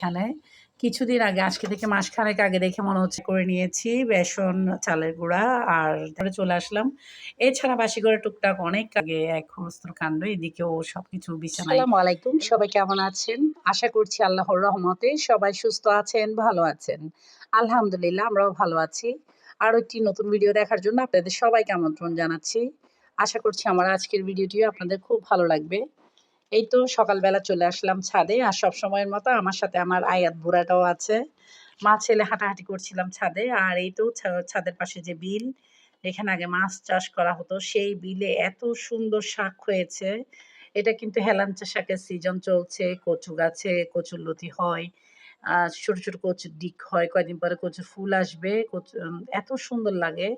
এখানে কিছুদিন আগে আজকে থেকে মাসখানেক আগে দেখে মনে হচ্ছে করে নিয়েছি বেসন, চালের গুঁড়া আর তারপরে চলে আসলাম। এছাড়া বাসি করে টুকটাক অনেক আগে এক সমস্তর কাণ্ড এদিকেও সবকিছু বিছানায়। আসসালামু আলাইকুম। সবাই কেমন আছেন? আশা করছি আল্লাহর রহমতে সবাই সুস্থ আছেন, ভালো আছেন। আলহামদুলিল্লাহ আমরাও ভালো আছি। আরো একটি নতুন ভিডিও দেখার জন্য আপনাদের সবাইকে আমন্ত্রণ জানাচ্ছি। আশা করছি আমার আজকের ভিডিওটিও আপনাদের খুব ভালো লাগবে। এই তো সকালবেলা চলে আসলাম ছাদে। আর সবসময়ের মতো আমার সাথে আমার আয়াত বুড়াটাও আছে। মা ছেলে হাঁটাহাঁটি করছিলাম ছাদে। আর এই তো ছাদের পাশে যে বিল, এখানে আগে মাছ চাষ করা হতো। সেই বিলে এত সুন্দর শাক হয়েছে। এটা কিন্তু হেলাঞ্চা শাকের সিজন চলছে। কচু গাছে কচুরলতি হয়। ছোট, ছোট কচুর ডিক হয়। কয়দিন পরে কচুর ফুল আসবে। এত সুন্দর লাগে।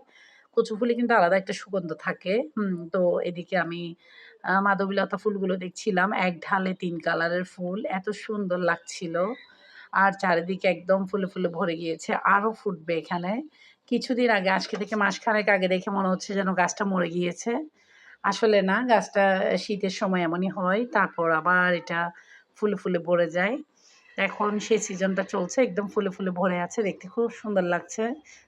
কচু ফুলে কিন্তু আলাদা একটা সুগন্ধ থাকে। তো এদিকে আমি মাধবীলতা ফুলগুলো দেখছিলাম। এক ঢালে ৩ কালারের ফুল। এত সুন্দর লাগছিল। আর চারিদিকে একদম ফুলে, ফুলে ভরে গিয়েছে। আরো ফুটবে এখানে। কিছুদিন আগে আজকে থেকে মাসখানেক আগে দেখে মনে হচ্ছে যেন গাছটা মরে গিয়েছে। আসলে না, গাছটা শীতের সময় এমনই হয়। তারপর আবার এটা ফুলে, ফুলে ভরে যায়। এখন সেই সিজনটা চলছে। একদম ফুলে, ফুলে ভরে আছে। দেখতে খুব সুন্দর লাগছে।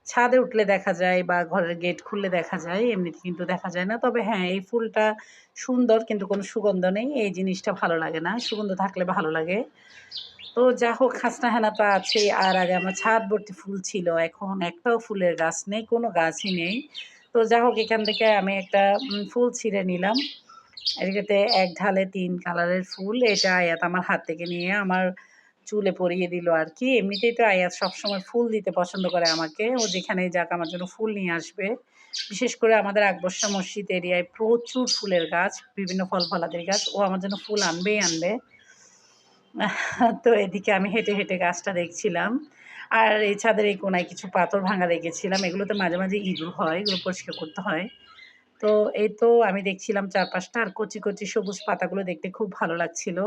ছাদে উঠলে দেখা যায় বা ঘরের গেট খুললে দেখা যায়। এমনিতে কিন্তু দেখা যায় না। তবে হ্যাঁ, এই ফুলটা সুন্দর কিন্তু কোনো সুগন্ধ নেই। এই জিনিসটা ভালো লাগে না। সুগন্ধ থাকলে ভালো লাগে। তো যা হোক হাসনা-হেনা তো আছেই। আর আগে আমার ছাদ ভর্তি ফুল ছিল। এখন একটাও ফুলের গাছ নেই, কোনো গাছই নেই। তো যা হোক এখান থেকে আমি একটা ফুল ছিঁড়ে নিলাম। এটাতে এক ঢালে ৩ কালারের ফুল। এটা আয়াত আমার হাত থেকে নিয়ে আমার চুলে পরিয়ে দিল আরকি। এমনিতেই তো আয়াত সবসময় ফুল দিতে পছন্দ করে আমাকে। ও যেখানেই যাক আমার জন্য ফুল নিয়ে আসবে। বিশেষ করে আমাদের আকবর্ষা মসজিদ এরিয়ায় প্রচুর ফুলের গাছ, বিভিন্ন ফল-ফলাদির গাছ। ও আমার জন্য ফুল আনবেই আনবে। তো এদিকে আমি হেঁটে, হেঁটে গাছটা দেখছিলাম। আর এই ছাদের এই কোণায় কিছু পাথর ভাঙা রেখেছিলাম। এগুলোতে মাঝে, মাঝে ইঁদুর হয়। এগুলো পরিষ্কার করতে হয়। তো এই তো আমি দেখছিলাম চারপাশটা আর কচি, কচি সবুজ পাতাগুলো দেখতে খুব ভালো লাগছিল।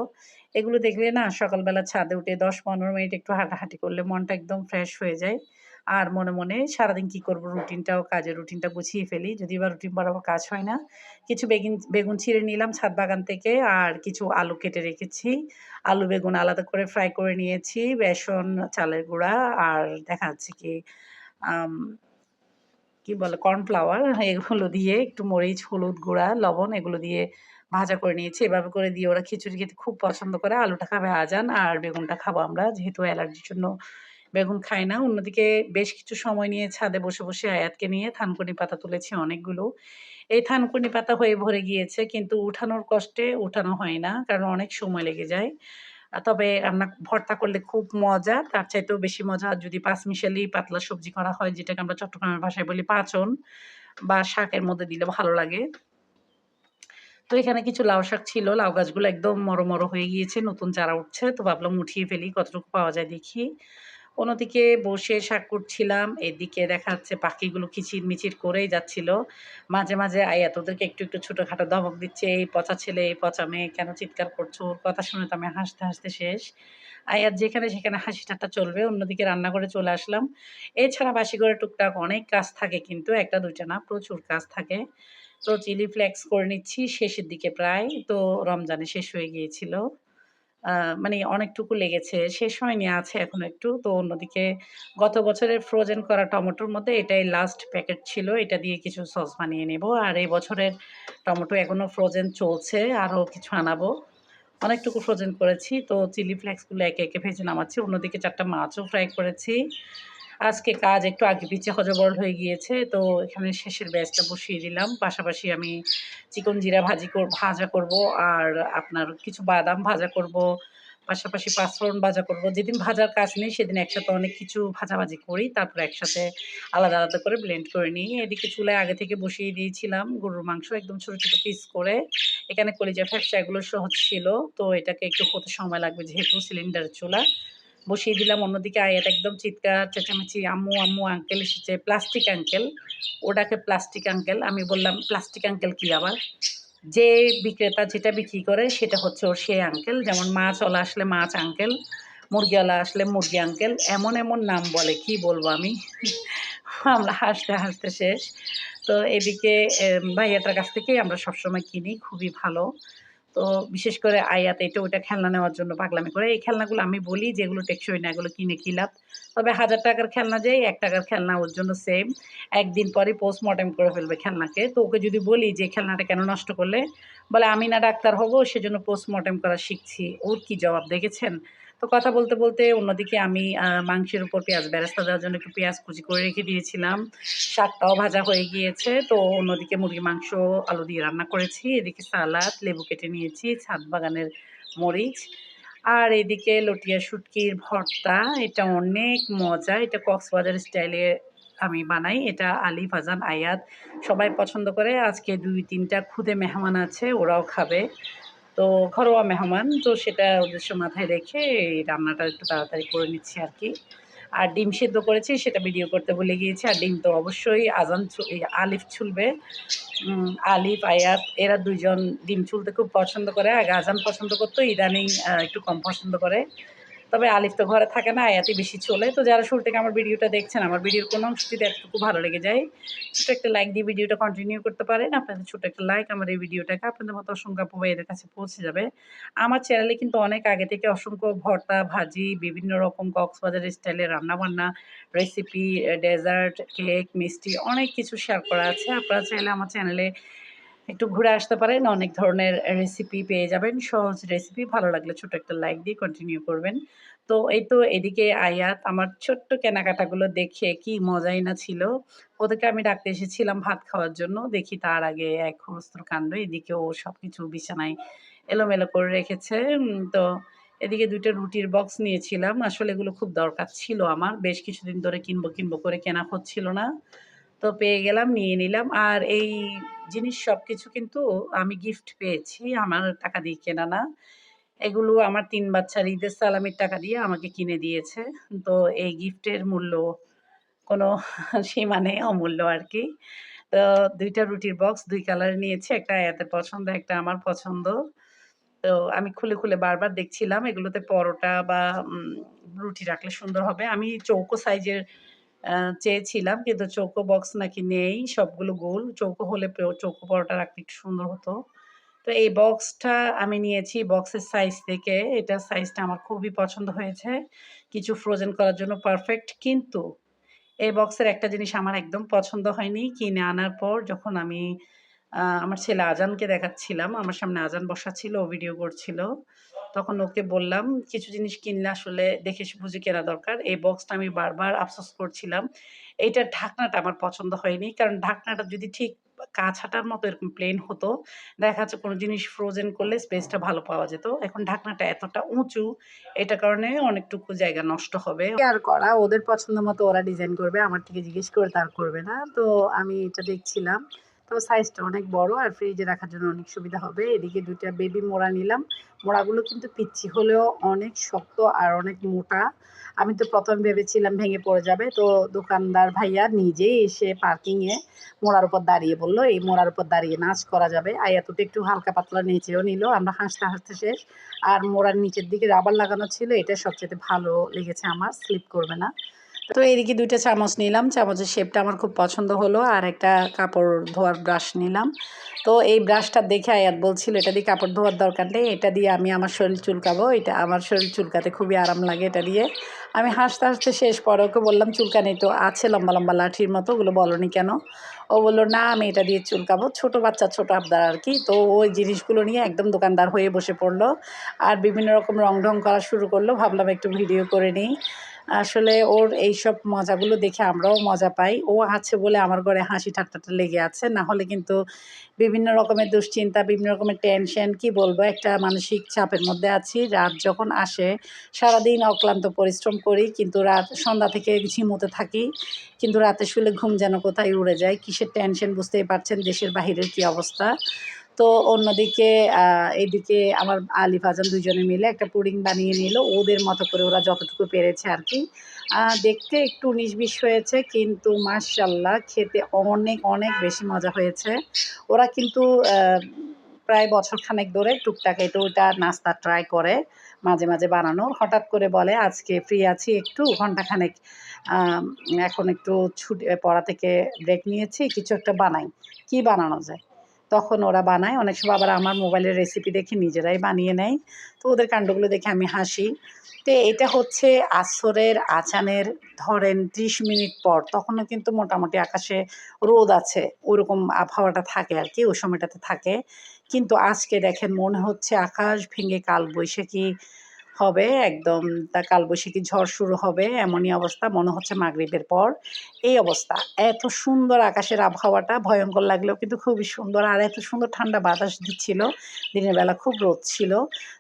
এগুলো দেখলে না সকালবেলা ছাদে উঠে ১০-১৫ মিনিট একটু হাঁটাহাঁটি করলে মনটা একদম ফ্রেশ হয়ে যায়। আর মনে, মনে সারাদিন কি করব কাজের রুটিনটা গুছিয়ে ফেলি। যদিও বা রুটিন বরাবর কাজ হয় না। কিছু বেগুন ছিঁড়ে নিলাম ছাদ বাগান থেকে আর কিছু আলু কেটে রেখেছি। আলু বেগুন আলাদা করে ফ্রাই করে নিয়েছি। বেসন, চালের গুঁড়া আর দেখা যাচ্ছে কি আম কি বলে কর্নফ্লাওয়ার এগুলো দিয়ে একটু মরিচ, হলুদ গুঁড়া, লবণ এগুলো দিয়ে ভাজা করে নিয়েছি। এভাবে করে দিয়ে ওরা খিচুড়ি খেতে খুব পছন্দ করে। আলুটা খাবে আজান আর বেগুনটা খাবো আমরা। যেহেতু অ্যালার্জির জন্য বেগুন খাই না। অন্যদিকে বেশ কিছু সময় নিয়ে ছাদে বসে, বসে আয়াতকে নিয়ে থানকুনি পাতা তুলেছি অনেকগুলো। এই থানকুনি পাতা হয়ে ভরে গিয়েছে কিন্তু উঠানোর কষ্টে উঠানো হয় না। কারণ অনেক সময় লেগে যায়। তবে রান্না ভর্তা করলে খুব মজা। তার চাইতেও বেশি মজা যদি পাঁচমিশালি পাতলা সবজি করা হয় যেটাকে আমরা চট্টগ্রামের ভাষায় বলি পাঁচন বা শাকের মধ্যে দিলে ভালো লাগে। তো এখানে কিছু লাউ শাক ছিল। লাউ গাছগুলো একদম মড়ো, মড়ো হয়ে গিয়েছে। নতুন চারা উঠছে। তো ভাবলাম উঠিয়ে ফেলি কতটুকু পাওয়া যায় দেখি। অন্যদিকে বসে শাক কুটছিলাম। এদিকে দেখা যাচ্ছে পাখিগুলো কিচিরমিচির করেই যাচ্ছিল। মাঝে, মাঝে আয়াত ওদেরকে একটু, একটু ছোটখাটো ধমক দিচ্ছে, "এই পচা ছেলে, এই পচা মেয়ে কেন চিৎকার করছো?" ওর কথা শুনে তো আমি হাসতে, হাসতে শেষ। আয়াত যেখানে সেখানে হাসি ঠাট্টা চলবে। অন্যদিকে রান্নাঘরে চলে আসলাম। এছাড়া বাসি ঘরে টুকটাক অনেক কাজ থাকে কিন্তু ১ টা ২ টা না প্রচুর কাজ থাকে। তো চিলি ফ্লেক্স করে নিচ্ছি শেষের দিকে প্রায়। তো রমজানে শেষ হয়ে গিয়েছিল। আ মানে অনেকটুকু লেগেছে। শেষ হয়নি, আছে এখনো একটু। তো অন্যদিকে গত বছরের ফ্রোজেন করা টমেটোর মধ্যে এটাই লাস্ট প্যাকেট ছিল। এটা দিয়ে কিছু সস বানিয়ে নেব। আর এই বছরের টমেটো এখনো ফ্রোজেন চলছে। আরো কিছু আনাবো। অনেকটুকু ফ্রোজেন করেছি। তো চিলি ফ্লেক্স গুলো একে, একে ভেজে নামাচ্ছি। অন্যদিকে ৪ টা মাছও ফ্রাই করেছি। আজকে কাজ একটু আগে-পিছে হযবরল হয়ে গিয়েছে। তো এখানে শেষের ব্যাচটা বসিয়ে দিলাম। পাশাপাশি আমি চিকন জিরা ভাজা করব। আর আপনার কিছু বাদাম ভাজা করব। পাশাপাশি পাঁচফোড়ন ভাজা করব। যেদিন ভাজার কাজ নেই সেদিন একসাথে অনেক কিছু ভাজাভাজি করি। তারপর একসাথে আলাদা, আলাদা করে ব্লেন্ড করে নিই। এদিকে চুলায় আগে থেকে বসিয়ে দিয়েছিলাম গরুর মাংস একদম ছোট, ছোট পিস করে। এখানে কলিজা ফ্যাপসা এগুলো সহজ ছিল। তো এটাকে একটু হতে সময় লাগবে যেহেতু সিলিন্ডারের চুলা। বসিয়ে দিলাম। অন্যদিকে আয়াত একদম চিৎকার চেঁচামেচি, "আম্মু, আম্মু আঙ্কেল এসেছে।" Plastic uncle. ও ডাকে প্লাস্টিক আঙ্কেল। আমি বললাম, "প্লাস্টিক আঙ্কেল কি আবার?" যে বিক্রেতা যেটা বিক্রি করে সেটা হচ্ছে ওর সেই আঙ্কেল। যেমন মাছওয়ালা আসলে মাছ আঙ্কেল, মুরগিওয়ালা আসলে মুরগি আঙ্কেল। এমন, এমন নাম বলে কি বলবো আমি। আমরা হাসতে, হাসতে শেষ। তো এদিকে ভাইয়াটার কাছ থেকেই আমরা সবসময় কিনি। খুবই ভালো। তো তো বিশেষ করে আয়াত এটা ওটা খেলনা নেওয়ার জন্য পাগলামি করে। এই খেলনাগুলো আমি বলি যে এগুলো টেকসই না, এগুলো কিনে কি লাভ? তবে ৳১,০০০ র খেলনা যেই ৳১ র খেলনা ওর জন্য সেম। একদিন পরেই পোস্টমর্টেম করে ফেলবে খেলনাকে। তো ওকে যদি বলি যে খেলনাটা কেন নষ্ট করলে? বলে আমি না ডাক্তার হব সেজন্য পোস্টমর্টেম করা শিখছি। ওর কি জবাব দেখেছেন? তো কথা বলতে, বলতে অন্যদিকে আমি মাংসের উপর পেঁয়াজ বেরেস্তা দেওয়ার জন্য একটু পেঁয়াজ কুচি করে রেখে দিয়েছিলাম। শাকটাও ভাজা হয়ে গিয়েছে। তো অন্যদিকে মুরগির মাংস আলু দিয়ে রান্না করেছি। এদিকে সালাদ, লেবু কেটে নিয়েছি, ছাদ বাগানের মরিচ। আর এদিকে লটিয়া শুটকির ভর্তা। এটা অনেক মজা। এটা কক্সবাজার স্টাইলে আমি বানাই। এটা আলিফ, আজান, আয়াত সবাই পছন্দ করে। আজকে ২-৩ টা খুদে মেহমান আছে, ওরাও খাবে। তো ঘরোয়া মেহমান। তো সেটা উদ্দেশ্য মাথায় রেখে এই রান্নাটা একটু তাড়াতাড়ি করে নিচ্ছি আরকি। আর ডিম সিদ্ধ করেছি সেটা ভিডিও করতে ভুলে গিয়েছি। আর ডিম তো অবশ্যই আজান আলিফ ছুলবে। আলিফ, আয়াত এরা ২ জন ডিম ছুলতে খুব পছন্দ করে। আগে আজান পছন্দ করত, ইদানিং একটু কম পছন্দ করে। তবে আলিফ তো ঘরে থাকে না, আয়াতই বেশি চলে। তো যারা শুরু থেকে আমার ভিডিওটা দেখছেন, আমার ভিডিওর কোনো অংশ যদি এতটুকু ভালো লেগে যায়, ছোট্ট একটা লাইক দিয়ে ভিডিওটা কন্টিনিউ করতে পারেন। আপনাদের ছোট্ট একটা লাইক আমার এই ভিডিওটাকে আপনাদের মতো অসংখ্য আপু ভাইয়াদের কাছে পৌঁছে যাবে। আমার চ্যানেলে কিন্তু অনেক আগে থেকে অসংখ্য ভর্তা, ভাজি, বিভিন্ন রকম কক্সবাজার স্টাইলের রান্নাবান্না, রেসিপি, ডেজার্ট, কেক, মিষ্টি অনেক কিছু শেয়ার করা আছে। আপনারা চাইলে আমার চ্যানেলে একটু ঘুরে আসতে পারেন। অনেক ধরনের রেসিপি পেয়ে যাবেন। সহজ রেসিপি। ভালো লাগলে ছোট একটা লাইক দিয়ে কন্টিনিউ করবেন। তো এই তো এদিকে আয়াত আমার ছোট্ট কেনাকাটাগুলো দেখে কি মজাই না ছিল। ওদেরকে আমি ডাকতে এসেছিলাম ভাত খাওয়ার জন্য। দেখি তার আগে এক হুলস্থুল কাণ্ড। এদিকে ও সবকিছু বিছানায় এলোমেলো করে রেখেছে। তো এদিকে ২ টা রুটির বক্স নিয়েছিলাম। আসলে এগুলো খুব দরকার ছিল আমার। বেশ কিছুদিন ধরে কিনবো করে কেনা হচ্ছিল না। তো পেয়ে গেলাম, নিয়ে নিলাম। আর এই জিনিস সবকিছু কিন্তু আমি গিফট পেয়েছি। আমার টাকা দিয়ে কেনা না। এগুলো আমার ৩ বাচ্চার ঈদের সালামির টাকা দিয়ে আমাকে কিনে দিয়েছে। তো এই গিফটের মূল্য কোনো সীমা নেই, অমূল্য আরকি। তো ২ টা রুটির বক্স ২ কালারের নিয়েছি। একটা আয়াতের পছন্দ, একটা আমার পছন্দ। তো আমি খুলে বারবার দেখছিলাম এগুলোতে পরোটা বা উম রুটি রাখলে সুন্দর হবে। আমি চৌকো সাইজের আ চেয়েছিলাম কিন্তু চৌকো বক্স নাকি নেই। সবগুলো গোল। চৌকো হলে চৌকো পরোটা রাখলে একটু সুন্দর হতো। তো এই বক্সটা আমি নিয়েছি বক্সের সাইজ থেকে। এটার সাইজটা আমার খুবই পছন্দ হয়েছে। কিছু ফ্রোজেন করার জন্য পারফেক্ট। কিন্তু এই বক্সের একটা জিনিস আমার একদম পছন্দ হয়নি। কিনে আনার পর যখন আমি আমার ছেলে আজানকে দেখাচ্ছিলাম, আমার সামনে আজান বসা ছিল, ও ভিডিও করছিল। তখন ওকে বললাম, "কিছু জিনিস কিনলে আসলে দেখে বুঝে কেনা দরকার।" এই বক্সটা আমি বারবার আফসোস করছিলাম। এইটার ঢাকনাটা আমার পছন্দ হয়নি। কারণ ঢাকনাটা যদি ঠিক কাছাটার মতো এরকম প্লেন হতো, দেখা যাচ্ছে কোনো জিনিস ফ্রোজেন করলে স্পেসটা ভালো পাওয়া যেত। এখন ঢাকনাটা এতটা উঁচু, এটার কারণে অনেকটুকু জায়গা নষ্ট হবে। কি আর করা, ওদের পছন্দ মতো ওরা ডিজাইন করবে। আমার থেকে জিজ্ঞেস করে তা আর করবে না। তো আমি এটা দেখছিলাম। তো সাইজটা অনেক বড় আর ফ্রিজে রাখার জন্য অনেক সুবিধা হবে। এদিকে ২ টা বেবি মোড়া নিলাম। মোড়াগুলো কিন্তু পিচ্চি হলেও অনেক শক্ত আর অনেক মোটা। আমি তো ১ম ভেবেছিলাম ভেঙে পড়ে যাবে। তো দোকানদার ভাইয়া নিজেই এসে পার্কিংয়ে মোড়ার উপর দাঁড়িয়ে বলল, "এই মোড়ার উপর দাঁড়িয়ে নাচ করা যাবে।" আয়াতুকে একটু হালকা পাতলা নেচেও নিল। আমরা হাসতে শেষ। আর মোড়ার নিচের দিকে রাবার লাগানো ছিল। এটা সবচাইতে ভালো লেগেছে আমার। স্লিপ করবে না। তো এদিকে ২ টা চামচ নিলাম। চামচের শেপটা আমার খুব পছন্দ হলো। আর একটা কাপড় ধোয়ার ব্রাশ নিলাম। তো এই ব্রাশটা দেখে আয়াত বলছিল, "এটা দিয়ে কাপড় ধোয়ার দরকার নেই। এটা দিয়ে আমি আমার শরীর চুলকাবো। এটা আমার শরীর চুলকাতে খুবই আরাম লাগে এটা দিয়ে।" আমি হাসতে শেষ। পরে ওকে বললাম, "চুলকানি তো আছে লম্বা লাঠির মতো। ওগুলো বলোনি কেন?" ও বলল, "না, আমি এটা দিয়ে চুলকাবো।" ছোট বাচ্চা, ছোট আবদার আরকি। তো ওই জিনিসগুলো নিয়ে একদম দোকানদার হয়ে বসে পড়ল। আর বিভিন্ন রকম রং-ঢং করা শুরু করল। ভাবলাম একটু ভিডিও করে নিই। আসলে ওর এইসব মজাগুলো দেখে আমরাও মজা পাই। ও আছে বলে আমার ঘরে হাসি ঠাট্টাটা লেগে আছে। না হলে কিন্তু বিভিন্ন রকমের দুশ্চিন্তা, বিভিন্ন রকমের টেনশন, কি বলবো, একটা মানসিক চাপের মধ্যে আছি। রাত যখন আসে সারাদিন অক্লান্ত পরিশ্রম করি কিন্তু সন্ধ্যা থেকে ঝিমোতে থাকি। কিন্তু রাতে শুলে ঘুম যেন কোথায় উড়ে যায়। কিসের টেনশন বুঝতেই পারছেন, দেশের বাহিরের কি অবস্থা। তো অন্যদিকে এদিকে আমার আলিফ, আজান ২ জনে মিলে একটা পুডিং বানিয়ে নিল। ওদের মতো করে ওরা যতটুকু পেরেছে আরকি। দেখতে একটু ১৯-২০ হয়েছে কিন্তু মাশাআল্লাহ খেতে অনেক বেশি মজা হয়েছে। ওরা কিন্তু আ প্রায় বছরখানেক ধরে টুকটাক এটা ওটা নাস্তা ট্রাই করে মাঝে বানানোর। হঠাৎ করে বলে, "আজকে ফ্রি আছি একটু ঘন্টাখানেক। আম এখন একটু পড়া থেকে ব্রেক নিয়েছি, কিছু একটা বানাই।" কি বানানো যায়? তখন ওরা বানায়। অনেক সময় আবার আমার মোবাইলের রেসিপি দেখে নিজেরাই বানিয়ে নেয়। তো ওদের কাণ্ডগুলো দেখে আমি হাসি। তো এটা হচ্ছে আসরের আজানের ধরেন ৩০ মিনিট পর, তখনও কিন্তু মোটামুটি আকাশে রোদ আছে। ওরকম আবহাওয়াটা থাকে আরকি, ওই সময়টাতে থাকে। কিন্তু আজকে দেখেন মনে হচ্ছে আকাশ ভেঙে কালবৈশাখী হবে একদম, কালবৈশাখী ঝড় শুরু হবে এমনই অবস্থা। মনে হচ্ছে মাগরিবের পর এই অবস্থা। এত সুন্দর আকাশের আবহাওয়াটা, ভয়ঙ্কর লাগলেও কিন্তু খুবই সুন্দর। আর এত সুন্দর ঠান্ডা বাতাস দিচ্ছিল। দিনের বেলা খুব রোদ ছিল।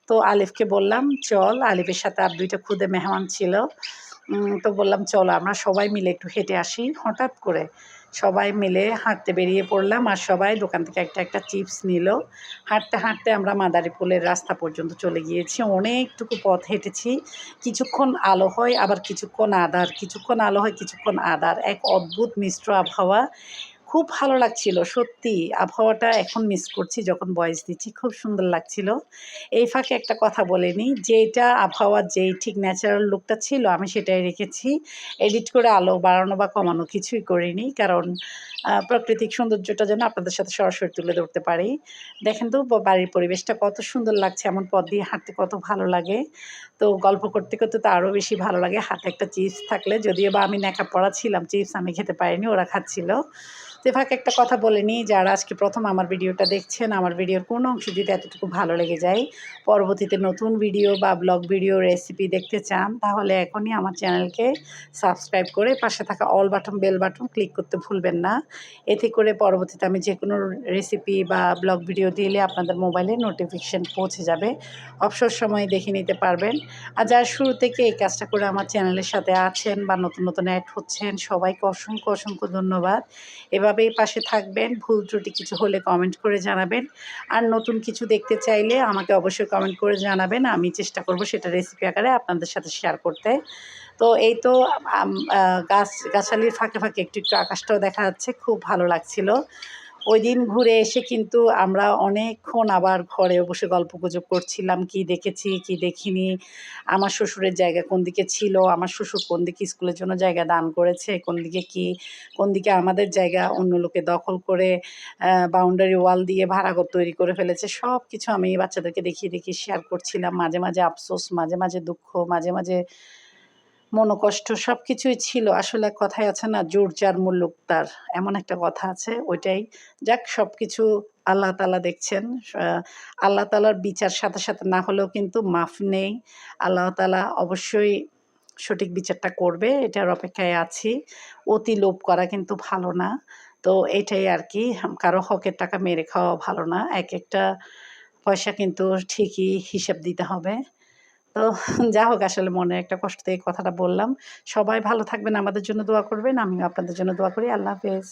তো আলিফকে বললাম, "চল।" আলিফের সাথে আর ২ টা খুদে মেহমান ছিল। তো বললাম, "চলো আমরা সবাই মিলে একটু হেঁটে আসি।" হঠাৎ করে সবাই মিলে হাঁটতে বেরিয়ে পড়লাম। আর সবাই দোকান থেকে একটা চিপস নিল। হাঁটতে, হাঁটতে আমরা মাদারীপুলের রাস্তা পর্যন্ত চলে গিয়েছি। অনেকটুকু পথ হেঁটেছি। কিছুক্ষণ আলো হয়, আবার কিছুক্ষণ আঁধার, কিছুক্ষণ আলো হয়, কিছুক্ষণ আঁধার। এক অদ্ভুত মিশ্র আবহাওয়া। খুব ভালো লাগছিল সত্যি। আবহাওয়াটা এখন মিস করছি যখন ভয়েস দিচ্ছি। খুব সুন্দর লাগছিল। এই ফাঁকে একটা কথা বলে নিই, যেইটা আবহাওয়ার যেই ঠিক ন্যাচারাল লুকটা ছিল আমি সেটাই রেখেছি। এডিট করে আলো বাড়ানো বা কমানো কিছুই করিনি। কারণ প্রাকৃতিক সৌন্দর্যটা যেন আপনাদের সাথে সরাসরি তুলে ধরতে পারি। দেখেন তো বাড়ির পরিবেশটা কত সুন্দর লাগছে। এমন পথ দিয়ে হাঁটতে কত ভালো লাগে। তো গল্প করতে, করতে তো আরও বেশি ভালো লাগে। হাতে একটা চিপস থাকলে, যদিও বা আমি ন্যাকাপড়া ছিলাম, চিপস আমি খেতে পারিনি, ওরা খাচ্ছিল। তো এ ফাঁকে একটা কথা বলে নিই, যারা আজকে ১ম আমার ভিডিওটা দেখছেন, আমার ভিডিওর কোনো অংশ যদি এতটুকু ভালো লেগে যায়, পরবর্তীতে নতুন ভিডিও বা ব্লগ ভিডিও, রেসিপি দেখতে চান, তাহলে এখনই আমার চ্যানেলকে সাবস্ক্রাইব করে পাশে থাকা all button, bell button click করতে ভুলবেন না। এতে করে পরবর্তীতে আমি যেকোনো রেসিপি বা ব্লগ ভিডিও দিলে আপনাদের মোবাইলে নোটিফিকেশন পৌঁছে যাবে। অবসর সময়ে দেখে নিতে পারবেন। আর যারা শুরু থেকে এই কাজটা করে আমার চ্যানেলের সাথে আছেন বা নতুন, নতুন অ্যাড হচ্ছেন, সবাইকে অসংখ্য, অসংখ্য ধন্যবাদ। এভাবেই পাশে থাকবেন। ভুল ত্রুটি কিছু হলে কমেন্ট করে জানাবেন। আর নতুন কিছু দেখতে চাইলে আমাকে অবশ্যই কমেন্ট করে জানাবেন। আমি চেষ্টা করব সেটা রেসিপি আকারে আপনাদের সাথে শেয়ার করতে। তো এই তো গাছালির ফাঁকে, ফাঁকে একটু, একটু আকাশটাও দেখা যাচ্ছে। খুব ভালো লাগছিল। ওইদিন ঘুরে এসে কিন্তু আমরা অনেকক্ষণ আবার ঘরে বসে গল্পগুজব করছিলাম। কি দেখেছি, কি দেখিনি, আমার শ্বশুরের জায়গা কোন দিকে ছিল, আমার শ্বশুর কোন দিকে স্কুলের জন্য জায়গা দান করেছে, কোন দিকে কি, কোন দিকে আমাদের জায়গা অন্য লোকে দখল করে বাউন্ডারি ওয়াল দিয়ে ভাড়াঘর তৈরি করে ফেলেছে। সবকিছু আমি বাচ্চাদেরকে দেখিয়ে, দেখিয়ে শেয়ার করছিলাম। মাঝে, মাঝে আফসোস, মাঝে, মাঝে দুঃখ, মাঝে, মাঝে মনোকষ্ট, সবকিছুই ছিল। আসলে কথায় আছে না, "জোর যার মুল্লুক তার।" এমন একটা কথা আছে, ওইটাই। যাক, সবকিছু আল্লাহ তাআলা দেখছেন। আ আল্লাহ তাআলার বিচার সাথে, সাথে না হলেও কিন্তু মাফ নেই। আল্লাহ তাআলা অবশ্যই সঠিক বিচারটা করবে, এটার অপেক্ষায় আছি। অতি লোভ করা কিন্তু ভালো না। তো এটাই আরকি। কারো হকের টাকা মেরে খাওয়া ভালো না। একেকটা পয়সা কিন্তু ঠিকই হিসাব দিতে হবে। তো যা হোক, আসলে মনের একটা কষ্ট থেকে কথাটা বললাম। সবাই ভালো থাকবেন, আমাদের জন্য দোয়া করবেন। আমিও আপনাদের জন্য দোয়া করি। আল্লাহ হাফেজ।